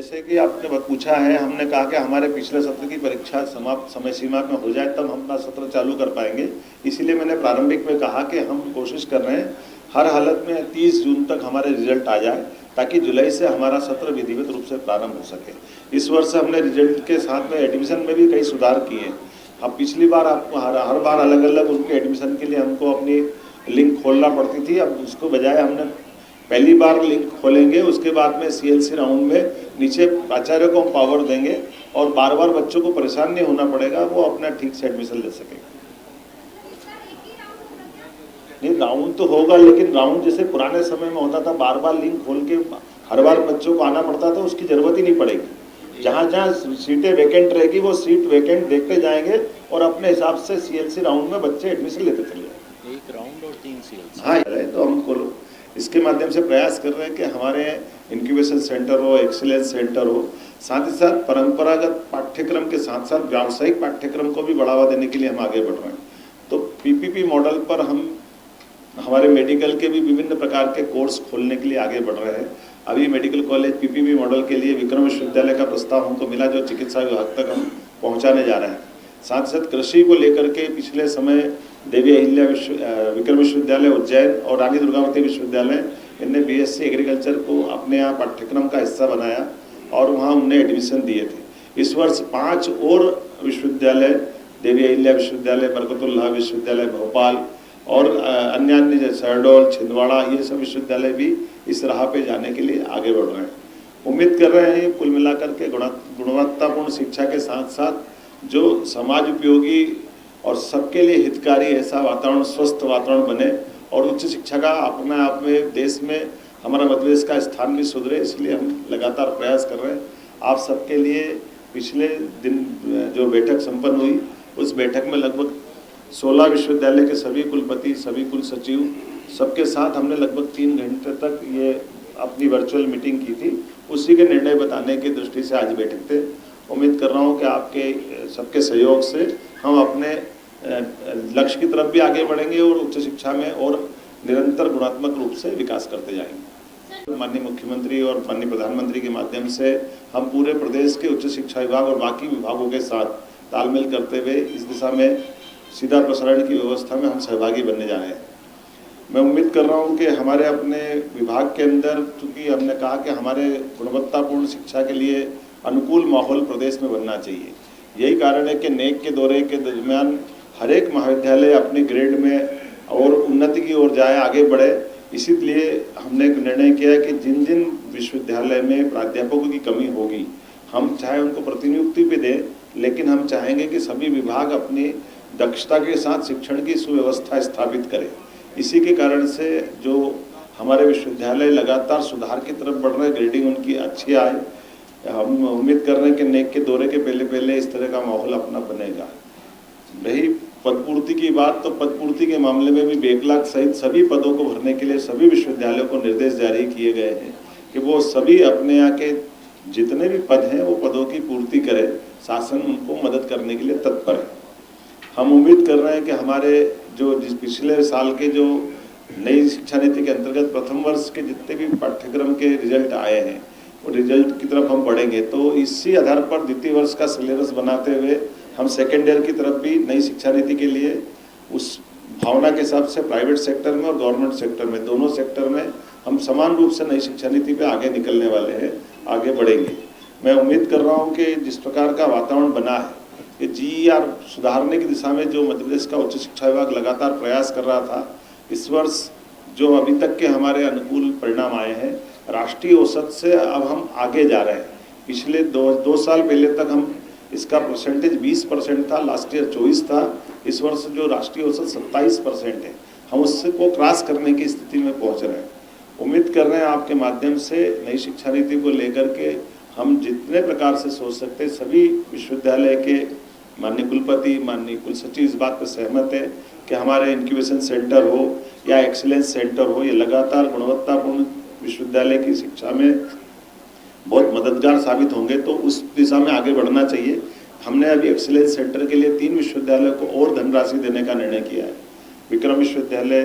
जैसे कि आपने पूछा है, हमने कहा कि हमारे पिछले सत्र की परीक्षा समाप्त समय सीमा में हो जाए तब हम अपना सत्र चालू कर पाएंगे। इसीलिए मैंने प्रारंभिक में कहा कि हम कोशिश कर रहे हैं हर हालत में 30 जून तक हमारे रिजल्ट आ जाए, ताकि जुलाई से हमारा सत्र विधिवत रूप से प्रारंभ हो सके। इस वर्ष हमने रिजल्ट के साथ में एडमिशन में भी कई सुधार किए हैं। अब पिछली बार आपको हर बार अलग अलग उनके एडमिशन के लिए हमको अपनी लिंक खोलना पड़ती थी। अब उसको बजाय हमने पहली बार लिंक खोलेंगे, उसके बाद में CLC राउंड में नीचे प्राचार्य को हम पावर देंगे और बार बार बच्चों को परेशान नहीं होना पड़ेगा, वो अपना ठीक से एडमिशन ले सकेंगे। नहीं, राउंड तो होगा, लेकिन राउंड जैसे पुराने समय में होता था, बार बार लिंक खोल के हर बार बच्चों को आना पड़ता था, उसकी जरूरत ही नहीं पड़ेगी। जहाँ जहाँ सीटें वैकेंट रहेगी वो सीट वैकेंट देखते जाएंगे और अपने हिसाब से CLC राउंड में बच्चे एडमिशन लेते चले जाएंगे। एक राउंड और 3 CLC। हाँ, तो हम इसके माध्यम से प्रयास कर रहे हैं कि हमारे इंक्यूबेशन सेंटर हो, एक्सीलेंस सेंटर हो, साथ ही साथ परंपरागत पाठ्यक्रम के साथ साथ व्यावसायिक पाठ्यक्रम को भी बढ़ावा देने के लिए हम आगे बढ़ रहे हैं। तो PPP मॉडल पर हम हमारे मेडिकल के भी विभिन्न प्रकार के कोर्स खोलने के लिए आगे बढ़ रहे हैं। अभी मेडिकल कॉलेज PPP मॉडल के लिए विक्रम विश्वविद्यालय का प्रस्ताव हमको मिला, जो चिकित्सा विभाग तक हम पहुँचाने जा रहे हैं। साथ ही साथ कृषि को लेकर के पिछले समय देवी अहिल्या विक्रम विश्वविद्यालय उज्जैन और रानी दुर्गावती विश्वविद्यालय, इनने BSc एग्रीकल्चर को अपने यहाँ पाठ्यक्रम का हिस्सा बनाया और वहाँ उन्हें एडमिशन दिए थे। इस वर्ष 5 और विश्वविद्यालय, देवी अहिल्या विश्वविद्यालय, बरकतुल्लाह विश्वविद्यालय भोपाल और अन्य शहडोल, छिंदवाड़ा, ये सब विश्वविद्यालय भी इस राह पे जाने के लिए आगे बढ़ रहे हैं। उम्मीद कर रहे हैं कुल मिलाकर के गुणवत्तापूर्ण शिक्षा के साथ साथ जो समाज उपयोगी और सबके लिए हितकारी ऐसा वातावरण, स्वस्थ वातावरण बने और उच्च शिक्षा का अपने आप में देश में हमारा मध्य प्रदेश का स्थान भी सुधरे, इसलिए हम लगातार प्रयास कर रहे हैं। आप सबके लिए पिछले दिन जो बैठक संपन्न हुई, उस बैठक में लगभग 16 विश्वविद्यालय के सभी कुलपति, सभी कुल सचिव, सबके साथ हमने लगभग 3 घंटे तक ये अपनी वर्चुअल मीटिंग की थी। उसी के निर्णय बताने की दृष्टि से आज बैठक थे। उम्मीद कर रहा हूँ कि आपके सबके सहयोग से हम अपने लक्ष्य की तरफ भी आगे बढ़ेंगे और उच्च शिक्षा में और निरंतर गुणात्मक रूप से विकास करते जाएंगे। माननीय मुख्यमंत्री और माननीय प्रधानमंत्री के माध्यम से हम पूरे प्रदेश के उच्च शिक्षा विभाग और बाकी विभागों के साथ तालमेल करते हुए इस दिशा में सीधा प्रसारण की व्यवस्था में हम सहभागी बनने जा रहे हैं। मैं उम्मीद कर रहा हूँ कि हमारे अपने विभाग के अंदर, चूँकि हमने कहा कि हमारे गुणवत्तापूर्ण शिक्षा के लिए अनुकूल माहौल प्रदेश में बनना चाहिए। यही कारण है कि नेक के दौरे के दरमियान हर एक महाविद्यालय अपने ग्रेड में और उन्नति की ओर जाए, आगे बढ़े। इसीलिए हमने एक निर्णय किया है कि जिन जिन विश्वविद्यालय में प्राध्यापकों की कमी होगी, हम चाहे उनको प्रतिनियुक्ति पे दें, लेकिन हम चाहेंगे कि सभी विभाग अपनी दक्षता के साथ शिक्षण की सुव्यवस्था स्थापित करें। इसी के कारण से जो हमारे विश्वविद्यालय लगातार सुधार की तरफ बढ़ रहे हैं, ग्रेडिंग उनकी अच्छी आए। हम उम्मीद कर रहे हैं कि नेक के दौरे के पहले इस तरह का माहौल अपना बनेगा। रही पदपूर्ति की बात, तो पदपूर्ति के मामले में भी बैकलॉग सहित सभी पदों को भरने के लिए सभी विश्वविद्यालयों को निर्देश जारी किए गए हैं कि वो सभी अपने यहाँ के जितने भी पद हैं वो पदों की पूर्ति करें। शासन उनको मदद करने के लिए तत्पर है। हम उम्मीद कर रहे हैं कि हमारे जो पिछले साल के जो नई शिक्षा नीति के अंतर्गत प्रथम वर्ष के जितने भी पाठ्यक्रम के रिजल्ट आए हैं, वो रिजल्ट की तरफ हम बढ़ेंगे। तो इसी आधार पर द्वितीय वर्ष का सिलेबस बनाते हुए हम सेकेंड ईयर की तरफ भी नई शिक्षा नीति के लिए उस भावना के हिसाब से प्राइवेट सेक्टर में और गवर्नमेंट सेक्टर में, दोनों सेक्टर में हम समान रूप से नई शिक्षा नीति पे आगे निकलने वाले हैं, आगे बढ़ेंगे। मैं उम्मीद कर रहा हूँ कि जिस प्रकार का वातावरण बना है, कि GER सुधारने की दिशा में जो मध्य प्रदेश का उच्च शिक्षा विभाग लगातार प्रयास कर रहा था, इस वर्ष जो अभी तक के हमारे अनुकूल परिणाम आए हैं, राष्ट्रीय औसत से अब हम आगे जा रहे हैं। पिछले दो साल पहले तक हम इसका परसेंटेज 20% था, लास्ट ईयर 24 था। इस वर्ष जो राष्ट्रीय औसत 27% है, हम उससे को क्रॉस करने की स्थिति में पहुंच रहे हैं। उम्मीद कर रहे हैं आपके माध्यम से नई शिक्षा नीति को लेकर के हम जितने प्रकार से सोच सकते हैं, सभी विश्वविद्यालय के माननीय कुलपति, माननीय कुल सचिव इस बात पर सहमत है कि हमारे इंक्यूबेशन सेंटर हो या एक्सीलेंस सेंटर हो, ये लगातार गुणवत्तापूर्ण विश्वविद्यालय की शिक्षा में बहुत मददगार साबित होंगे। तो उस दिशा में आगे बढ़ना चाहिए। हमने अभी एक्सीलेंस सेंटर के लिए 3 विश्वविद्यालयों को और धनराशि देने का निर्णय किया है। विक्रम विश्वविद्यालय,